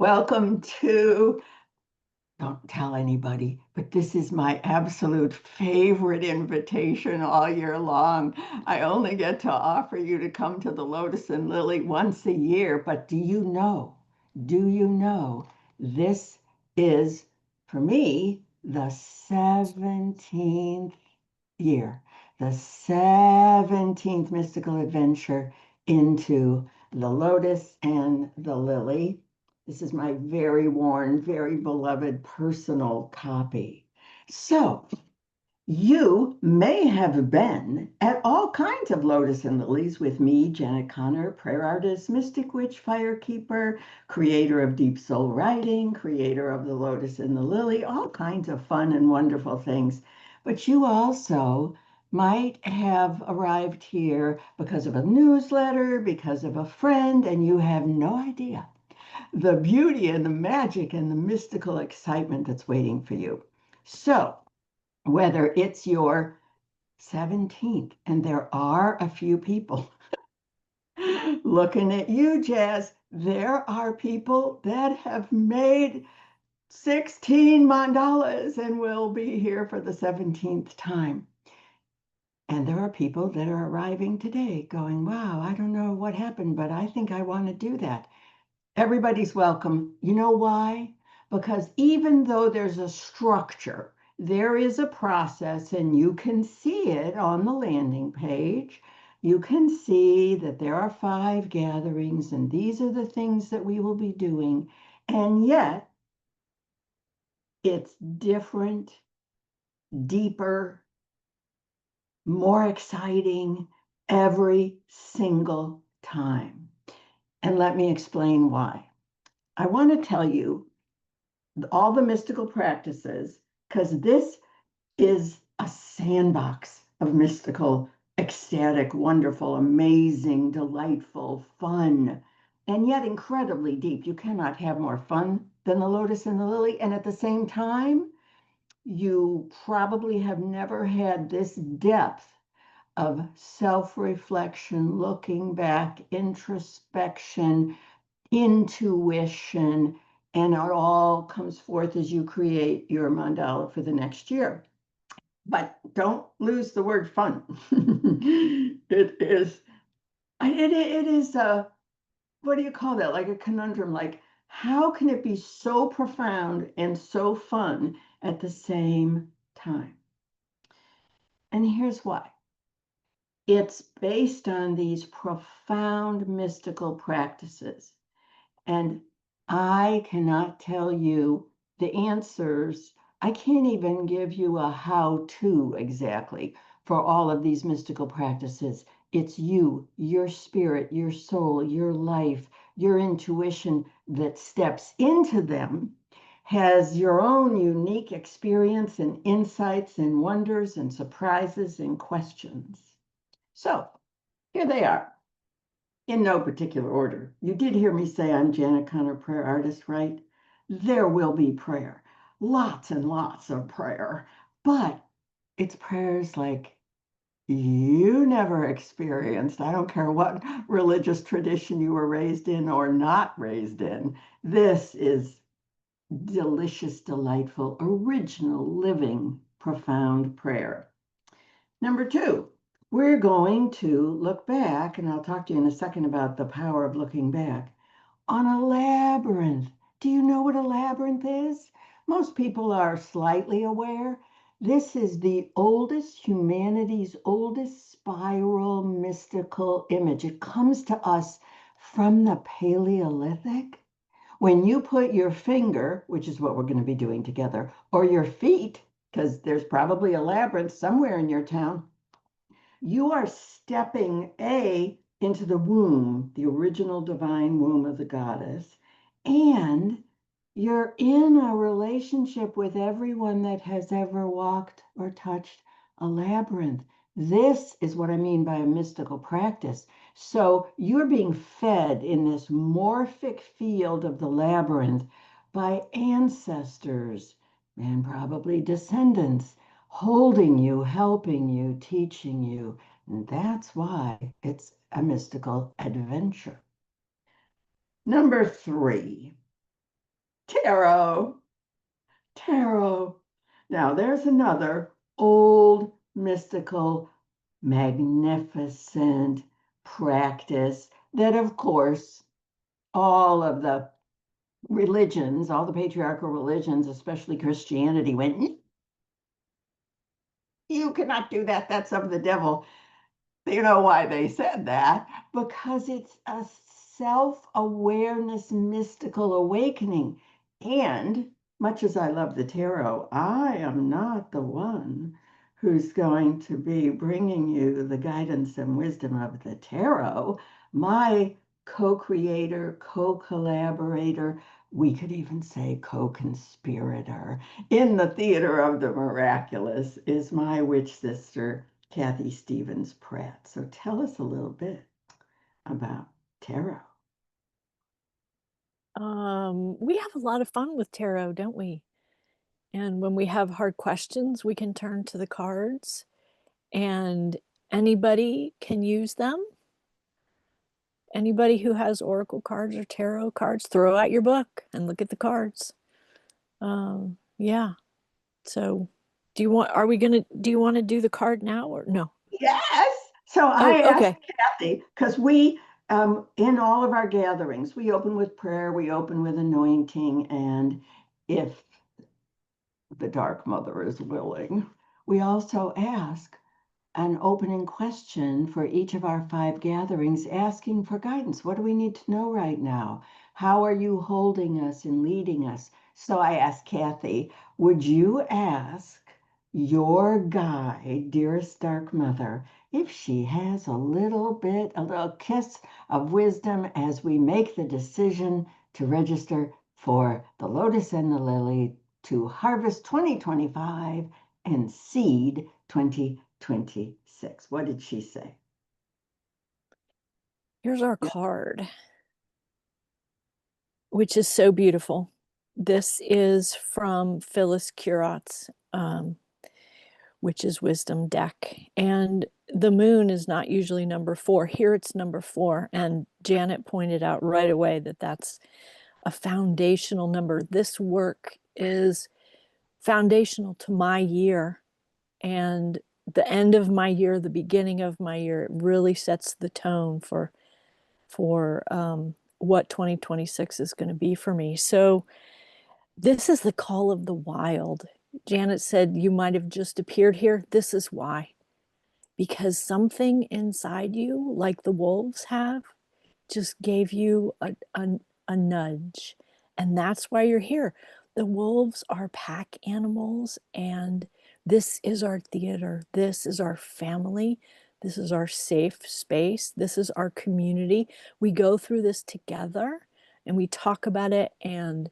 Welcome to, don't tell anybody, but this is my absolute favorite invitation all year long. I only get to offer you to come to the Lotus and Lily once a year, but do you know, this is, for me, the 17th year, the 17th mystical adventure into the Lotus and the Lily. This is my very worn, very beloved personal copy. So, you may have been at all kinds of Lotus and Lilies with me, Janet Connor, prayer artist, mystic witch, fire keeper, creator of Deep Soul Writing, creator of the Lotus and the Lily, all kinds of fun and wonderful things. But you also might have arrived here because of a newsletter, because of a friend, and you have no idea the beauty and the magic and the mystical excitement that's waiting for you. So, whether it's your 17th, and there are a few people looking at you, Jazz, there are people that have made 16 mandalas and will be here for the 17th time. And there are people that are arriving today going, wow, I don't know what happened, but I think I want to do that. Everybody's welcome. You know why? Because even though there's a structure, there is a process, and you can see it on the landing page. You can see that there are 5 gatherings, and these are the things that we will be doing. And yet, it's different, deeper, more exciting every single time. And let me explain why. I want to tell you all the mystical practices, because this is a sandbox of mystical, ecstatic, wonderful, amazing, delightful, fun, and yet incredibly deep. You cannot have more fun than the Lotus and the Lily. And at the same time, you probably have never had this depth of self-reflection, looking back, introspection, intuition, and it all comes forth as you create your mandala for the next year. But don't lose the word fun. It is a, what do you call that? Like a conundrum. Like, how can it be so profound and so fun at the same time? And here's why. It's based on these profound mystical practices. And I cannot tell you the answers. I can't even give you a how-to exactly for all of these mystical practices. It's you, your spirit, your soul, your life, your intuition that steps into them, has your own unique experience and insights and wonders and surprises and questions. So here they are in no particular order. You did hear me say I'm Janet Connor, prayer artist, right? There will be prayer, lots and lots of prayer, but it's prayers like you never experienced. I don't care what religious tradition you were raised in or not raised in. This is delicious, delightful, original, living, profound prayer. Number 2, we're going to look back, and I'll talk to you in a second about the power of looking back, on a labyrinth. Do you know what a labyrinth is? Most people are slightly aware. This is the oldest, humanity's oldest spiral mystical image. It comes to us from the Paleolithic. When you put your finger, which is what we're going to be doing together, or your feet, because there's probably a labyrinth somewhere in your town, you are stepping into the womb, the original divine womb of the goddess, and you're in a relationship with everyone that has ever walked or touched a labyrinth. This is what I mean by a mystical practice. So you're being fed in this morphic field of the labyrinth by ancestors and probably descendants holding you, helping you, teaching you. And that's why it's a mystical adventure. Number 3, Tarot. Tarot. Now, there's another old, mystical, magnificent practice that, of course, all of the religions, all the patriarchal religions, especially Christianity, went, you cannot do that. That's of the devil. You know why they said that? Because it's a self awareness, mystical awakening. And much as I love the tarot, I am not the one who's going to be bringing you the guidance and wisdom of the tarot. My co creator, co collaborator, we could even say co conspirator in the theater of the miraculous is my witch sister, Kathy Stevens Pratt. So tell us a little bit about tarot. We have a lot of fun with tarot, don't we? And when we have hard questions, we can turn to the cards and anybody can use them. Anybody who has oracle cards or tarot cards, throw out your book and look at the cards. Yeah. So do you want to do the card now or no? Yes. So Oh, I asked okay. Kathy, because we, in all of our gatherings, we open with prayer, we open with anointing, and if the Dark Mother is willing, we also ask an opening question for each of our 5 gatherings, asking for guidance. What do we need to know right now? How are you holding us and leading us? So I asked Kathy, would you ask your guide, dearest Dark Mother, if she has a little kiss of wisdom as we make the decision to register for the Lotus and the Lily to harvest 2025 and seed 2026. What did she say? Here's our card, which is so beautiful. This is from Phyllis Curot's Witch's Wisdom deck. And the moon is not usually number 4. Here it's number 4. And Janet pointed out right away that that's a foundational number. This work is foundational to my year. And the end of my year, the beginning of my year, it really sets the tone for what 2026 is going to be for me. So this is the call of the wild. Janet said, you might have just appeared here. This is why. Because something inside you, like the wolves have, just gave you a nudge. And that's why you're here. The wolves are pack animals, and this is our theater. This is our family. This is our safe space. This is our community. We go through this together and we talk about it, and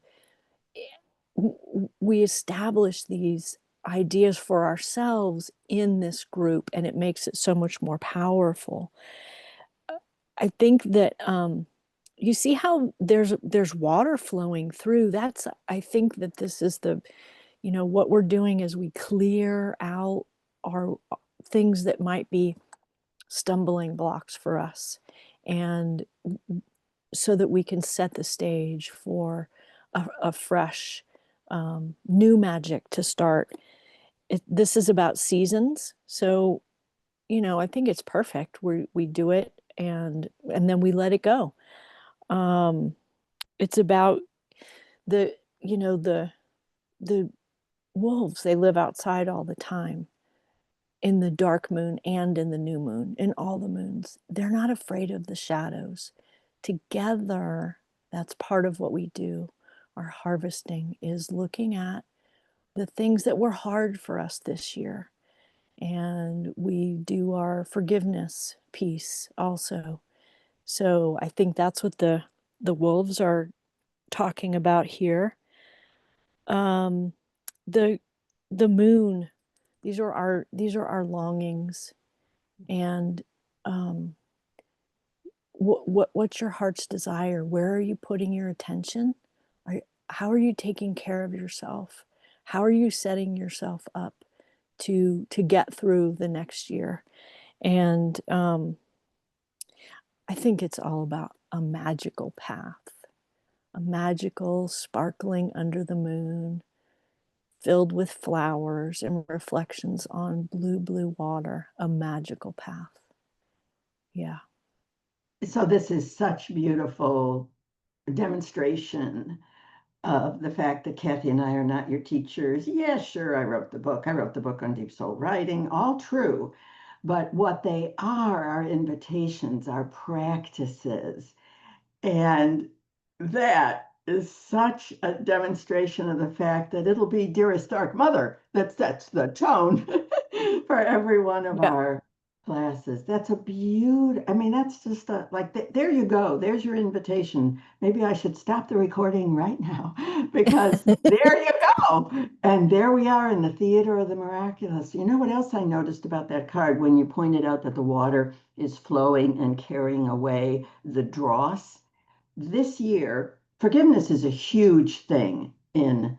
we establish these ideas for ourselves in this group, and it makes it so much more powerful. I think that you see how there's water flowing through. That's, I think that this is the, what we're doing is we clear out our things that might be stumbling blocks for us, and so that we can set the stage for a fresh new magic to start. This is about seasons, so I think it's perfect. We do it, and then we let it go. It's about the the wolves. They live outside all the time, in the dark moon and in the new moon, in all the moons. They're not afraid of the shadows. Together, that's part of what we do. Our harvesting is looking at the things that were hard for us this year. And we do our forgiveness piece also. So I think that's what the wolves are talking about here. Um, the the moon, these are our longings, and what's your heart's desire? Where are you putting your attention? How are you taking care of yourself? How are you setting yourself up to get through the next year? And I think it's all about a magical path. a magical, sparkling under the moon, filled with flowers and reflections on blue, blue water, a magical path. Yeah. So this is such beautiful demonstration of the fact that Kathy and I are not your teachers. Yeah, sure, I wrote the book. I wrote the book on deep soul writing, all true. But what they are invitations, are practices. And that is such a demonstration of the fact that it'll be Dearest Dark Mother that sets the tone for every one of Yeah. our classes. That's a beauty. I mean, that's just like, there you go. There's your invitation. Maybe I should stop the recording right now because there you go. And there we are in the theater of the miraculous. You know what else I noticed about that card when you pointed out that the water is flowing and carrying away the dross? This year, forgiveness is a huge thing in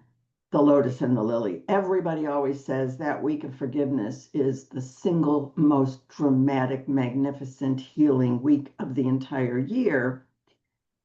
the Lotus and the Lily. Everybody always says that week of forgiveness is the single most dramatic, magnificent healing week of the entire year.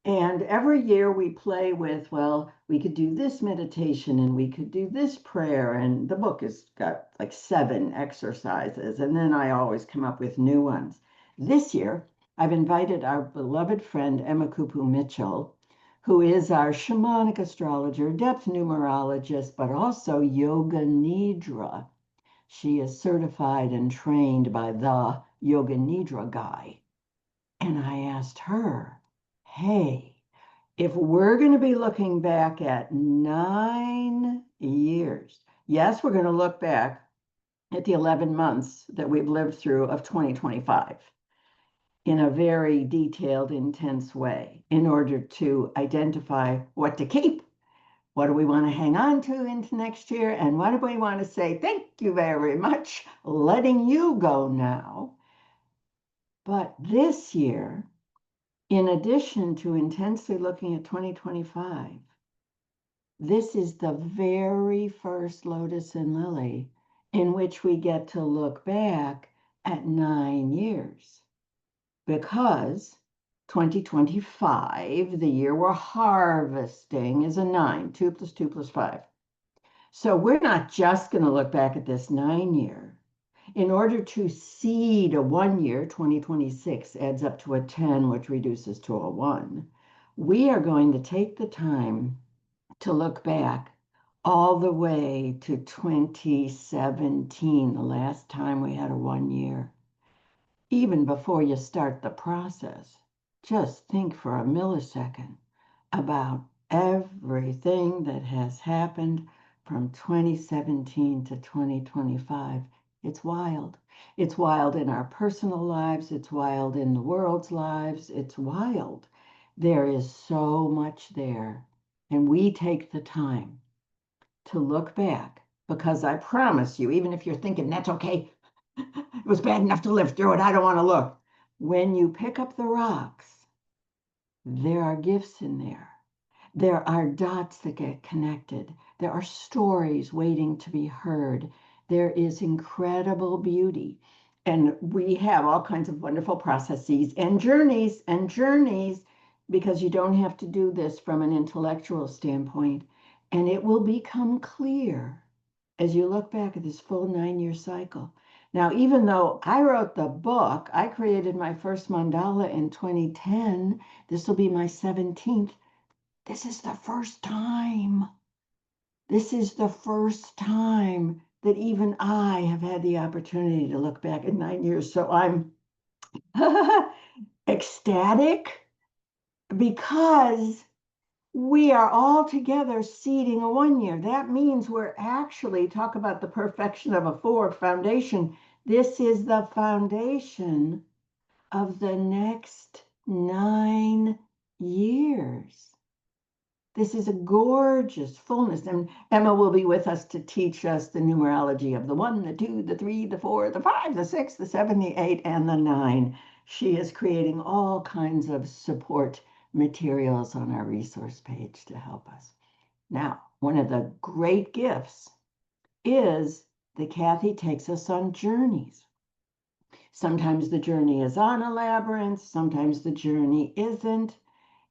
And every year we play with, well, we could do this meditation and we could do this prayer. And the book has got like 7 exercises. And then I always come up with new ones. This year, I've invited our beloved friend Emma Kupu Mitchell, who is our shamanic astrologer, depth numerologist, but also yoga nidra. She is certified and trained by the yoga nidra guy. And I asked her, hey, if we're going to be looking back at 9 years, yes, we're going to look back at the 11 months that we've lived through of 2025 in a very detailed, intense way in order to identify what to keep. What do we want to hang on to into next year? And what do we want to say, thank you very much, letting you go now? But this year, in addition to intensely looking at 2025, this is the very first Lotus and Lily in which we get to look back at 9 years, because 2025, the year we're harvesting, is a 9, 2 plus 2 plus 5. So we're not just going to look back at this 9 year. In order to seed a 1 year, 2026 adds up to a 10, which reduces to a 1. We are going to take the time to look back all the way to 2017, the last time we had a 1 year. Even before you start the process, just think for a millisecond about everything that has happened from 2017 to 2025. It's wild. It's wild in our personal lives. It's wild in the world's lives. It's wild. There is so much there. And we take the time to look back, because I promise you, even if you're thinking, that's okay, it was bad enough to live through it, I don't want to look. When you pick up the rocks, there are gifts in there. There are dots that get connected. There are stories waiting to be heard. There is incredible beauty. And we have all kinds of wonderful processes and journeys, because you don't have to do this from an intellectual standpoint. And it will become clear as you look back at this full 9 year cycle. Now, even though I wrote the book, I created my first mandala in 2010. This will be my 17th. This is the first time. This is the first time that even I have had the opportunity to look back at 9 years. So I'm ecstatic, because we are all together seeding a 1 year. That means we're actually, talk about the perfection of a 4 foundation. This is the foundation of the next 9 years. This is a gorgeous fullness. And Emma will be with us to teach us the numerology of the 1, the 2, the 3, the 4, the 5, the 6, the 7, the 8, and the 9. She is creating all kinds of support materials on our resource page to help us. Now, one of the great gifts is that Kathy takes us on journeys. Sometimes the journey is on a labyrinth, sometimes the journey isn't.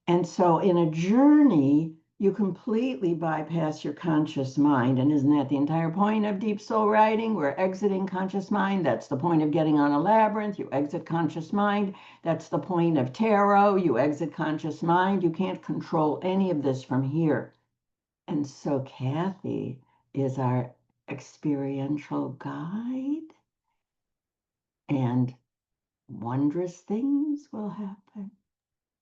And so in a journey, you completely bypass your conscious mind. And isn't that the entire point of deep soul writing? We're exiting conscious mind. That's the point of getting on a labyrinth. You exit conscious mind. That's the point of tarot. You exit conscious mind. You can't control any of this from here. And so Kathy is our experiential guide, and wondrous things will happen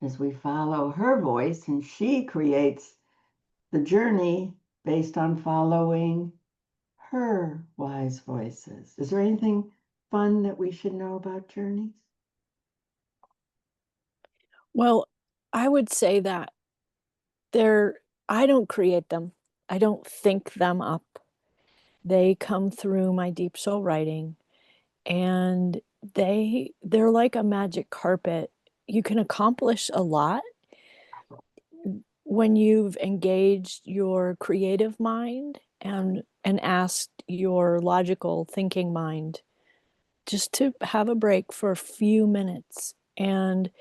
as we follow her voice, and she creates the journey based on following her wise voices. Is there anything fun that we should know about journeys? Well, I would say that they're, I don't create them. I don't think them up. They come through my deep soul writing, and they're like a magic carpet. You can accomplish a lot when you've engaged your creative mind and asked your logical thinking mind just to have a break for a few minutes. And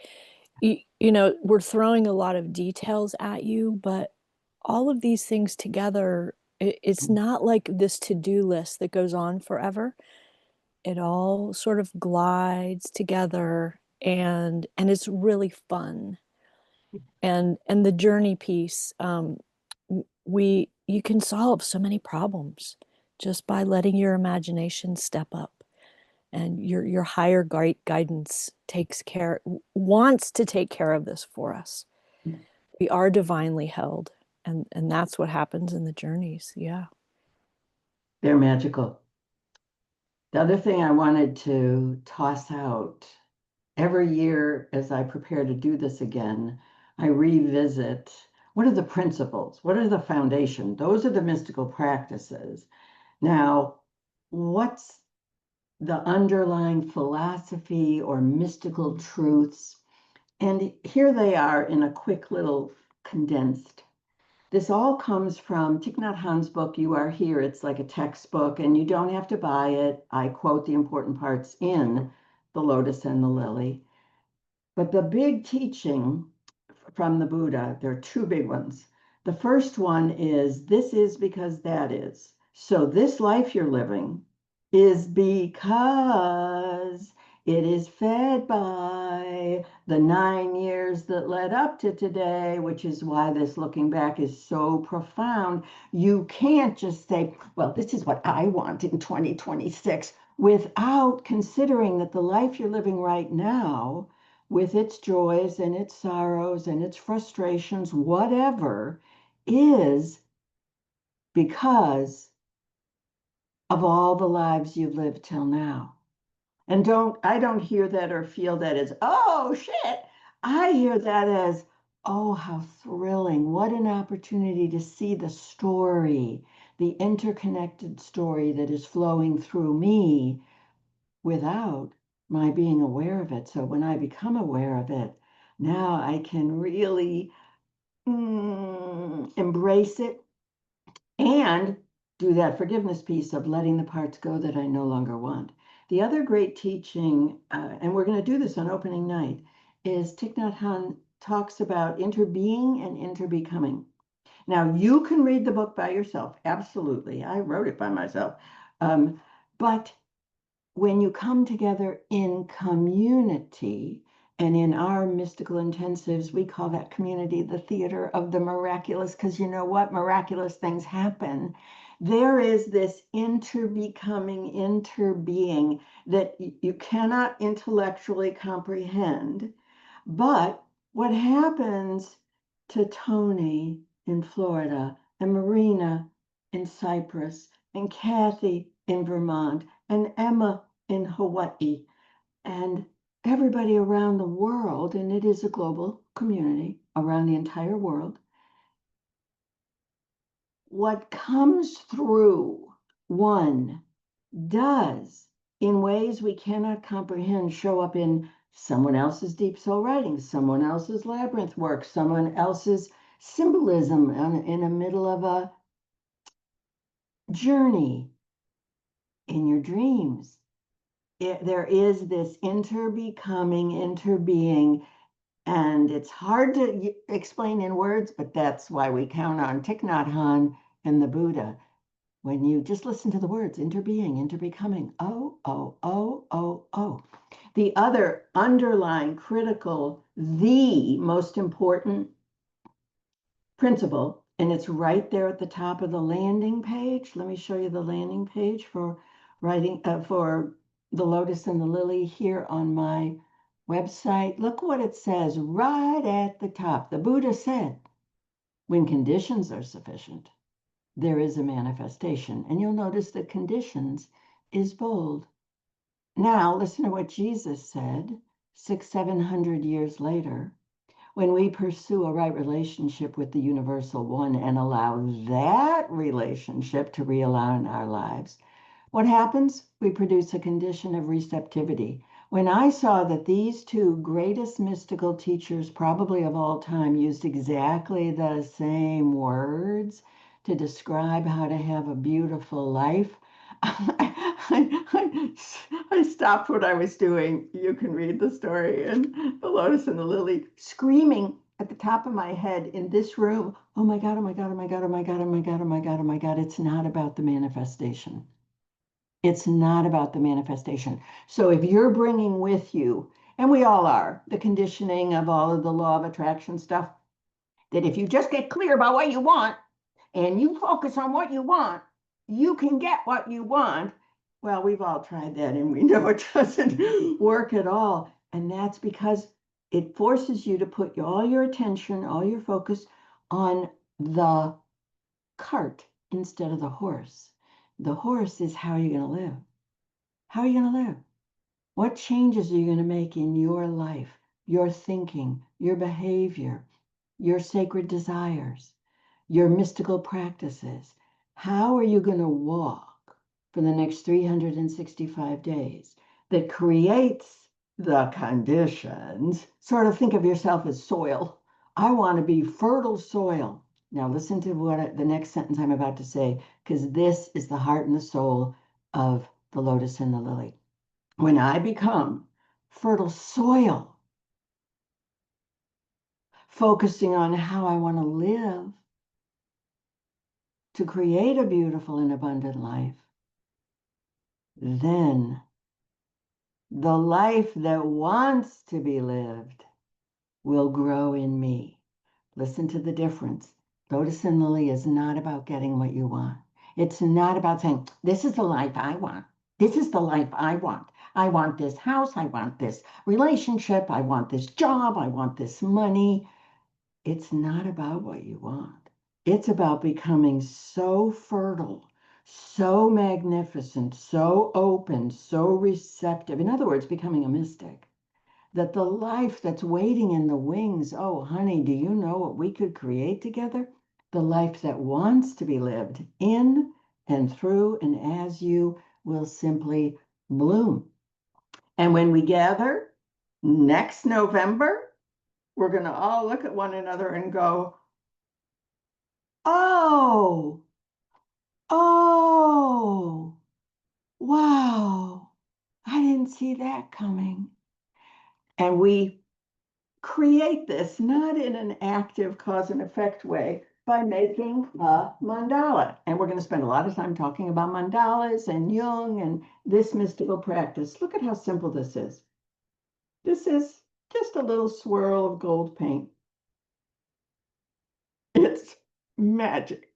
you know, we're throwing a lot of details at you, but all of these things together, it's not like this to-do list that goes on forever. It all sort of glides together, and it's really fun. And the journey piece, we you can solve so many problems just by letting your imagination step up, and your higher guidance takes care, wants to take care of this for us. We are divinely held, and that's what happens in the journeys. Yeah. They're magical. The other thing I wanted to toss out, every year as I prepare to do this again, I revisit what are the principles? What are the foundation? Those are the mystical practices. Now, what's the underlying philosophy or mystical truths? And here they are in a quick little condensed. This all comes from Thich Nhat Hanh's book, You Are Here. It's like a textbook, and you don't have to buy it. I quote the important parts in The Lotus and the Lily. But the big teaching from the Buddha, there are two big ones. The first one is this is because that is. So this life you're living is because it is fed by the 9 years that led up to today, which is why this looking back is so profound. You can't just say, well, this is what I want in 2026 without considering that the life you're living right now, with its joys and its sorrows and its frustrations, whatever, is because of all the lives you've lived till now. And I don't hear that or feel that as, oh shit. I hear that as, oh, how thrilling. What an opportunity to see the story, the interconnected story that is flowing through me without my being aware of it. So when I become aware of it, now I can really embrace it and do that forgiveness piece of letting the parts go that I no longer want. The other great teaching, and we're going to do this on opening night, is Thich Nhat Hanh talks about interbeing and interbecoming. Now, you can read the book by yourself. Absolutely. I wrote it by myself. But when you come together in community, and in our mystical intensives, we call that community the theater of the miraculous, because you know what? Miraculous things happen. There is this interbecoming, interbeing that you cannot intellectually comprehend. But what happens to Tony in Florida, and Marina in Cyprus, and Kathy in Vermont, and Emma in Hawaii, and everybody around the world, and it is a global community around the entire world. What comes through one does, in ways we cannot comprehend, show up in someone else's deep soul writing, someone else's labyrinth work, someone else's symbolism in the middle of a journey, in your dreams. There is this interbecoming, interbeing, And it's hard to explain in words, but that's why we count on Thich Nhat Hanh and the Buddha. When you just listen to the words, interbeing, interbecoming, oh, oh, oh, oh, oh. The other underlying critical, the most important principle, and it's right there at the top of the landing page. Let me show you the landing page for writing for the Lotus and the Lily here on my website. Look what it says right at the top. The Buddha said, when conditions are sufficient, there is a manifestation. And you'll notice that conditions is bold. Now, listen to what Jesus said 700 years later. When we pursue a right relationship with the universal one and allow that relationship to realign our lives, what happens? We produce a condition of receptivity. When I saw that these two greatest mystical teachers, probably of all time, used exactly the same words to describe how to have a beautiful life, I stopped what I was doing. You can read the story in The Lotus and the Lily, screaming at the top of my head in this room, oh my God, oh my God, oh my God, oh my God, oh my God, oh my God, oh my God. It's not about the manifestation. It's not about the manifestation. So if you're bringing with you, and we all are, the conditioning of all of the law of attraction stuff, that if you just get clear about what you want and you focus on what you want, you can get what you want. Well, we've all tried that and we know it doesn't work at all. And that's because it forces you to put all your attention, all your focus on the cart instead of the horse. The horse is how you're going to live. How are you going to live? What changes are you going to make in your life, your thinking, your behavior, your sacred desires, your mystical practices? How are you going to walk for the next 365 days that creates the conditions? Sort of think of yourself as soil. I want to be fertile soil. Now listen to the next sentence I'm about to say, because this is the heart and the soul of the lotus and the lily. When I become fertile soil, focusing on how I want to live to create a beautiful and abundant life, then the life that wants to be lived will grow in me. Listen to the difference. Lotus and Lily is not about getting what you want. It's not about saying, this is the life I want. This is the life I want. I want this house. I want this relationship. I want this job. I want this money. It's not about what you want. It's about becoming so fertile, so magnificent, so open, so receptive. In other words, becoming a mystic. That the life that's waiting in the wings, oh, honey, do you know what we could create together? The life that wants to be lived in and through and as you will simply bloom. And when we gather next November, we're going to all look at one another and go, oh, oh, wow, I didn't see that coming. And we create this not in an active cause and effect way by making a mandala. And we're going to spend a lot of time talking about mandalas and Jung and this mystical practice. Look at how simple this is. This is just a little swirl of gold paint. It's magic.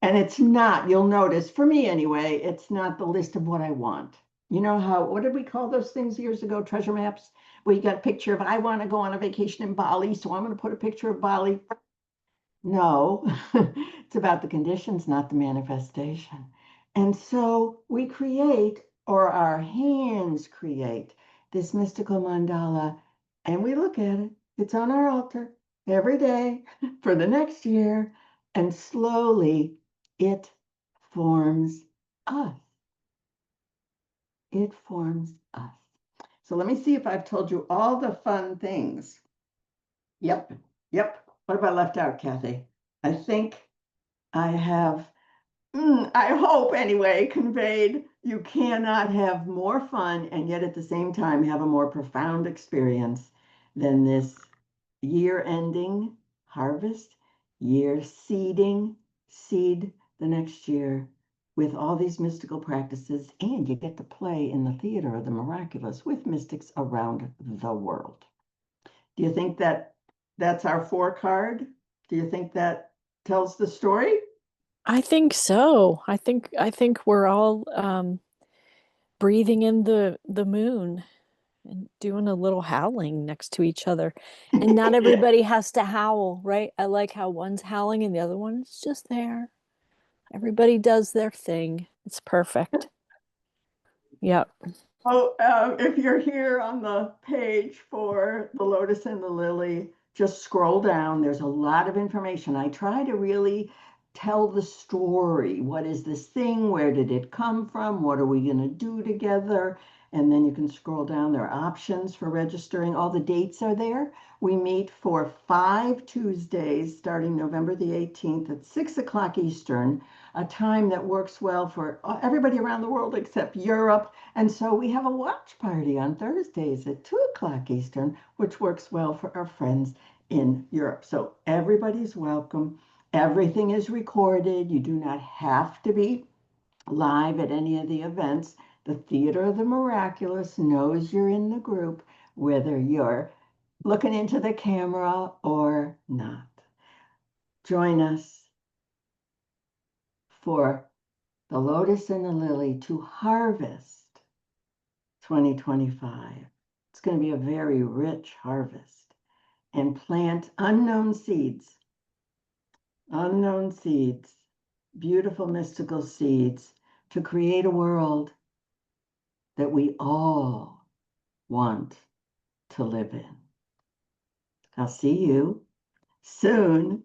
And it's not, you'll notice, for me anyway, it's not the list of what I want. You know how, what did we call those things years ago? Treasure maps, where you got a picture of, I want to go on a vacation in Bali, so I'm going to put a picture of Bali. No, it's about the conditions, not the manifestation. And so we create, or our hands create, this mystical mandala, and we look at it. It's on our altar every day for the next year, and slowly it forms us. It forms us. So let me see if I've told you all the fun things. Yep, yep. What have I left out, Kathy? I think I have, I hope anyway, conveyed you cannot have more fun and yet at the same time have a more profound experience than this year ending harvest, year seeding, seed the next year with all these mystical practices, and you get to play in the theater of the miraculous with mystics around the world. Do you think that that's our 4 card? Do you think that tells the story? I think so. I think we're all breathing in the moon and doing a little howling next to each other. And not everybody has to howl, right? I like how one's howling and the other one's just there. Everybody does their thing. It's perfect. Yep. Oh, if you're here on the page for the Lotus and the Lily, just scroll down. There's a lot of information. I try to really tell the story. What is this thing? Where did it come from? What are we going to do together? And then you can scroll down. There are options for registering. All the dates are there. We meet for 5 Tuesdays starting November the 18th at 6 o'clock Eastern, a time that works well for everybody around the world except Europe. And so we have a watch party on Thursdays at 2 o'clock Eastern, which works well for our friends in Europe. So everybody's welcome. Everything is recorded. You do not have to be live at any of the events. The Theater of the Miraculous knows you're in the group, whether you're looking into the camera or not. Join us for the Lotus and the Lily to harvest 2025. It's going to be a very rich harvest, and plant unknown seeds, beautiful mystical seeds to create a world that we all want to live in. I'll see you soon,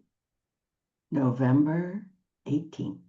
November 18th.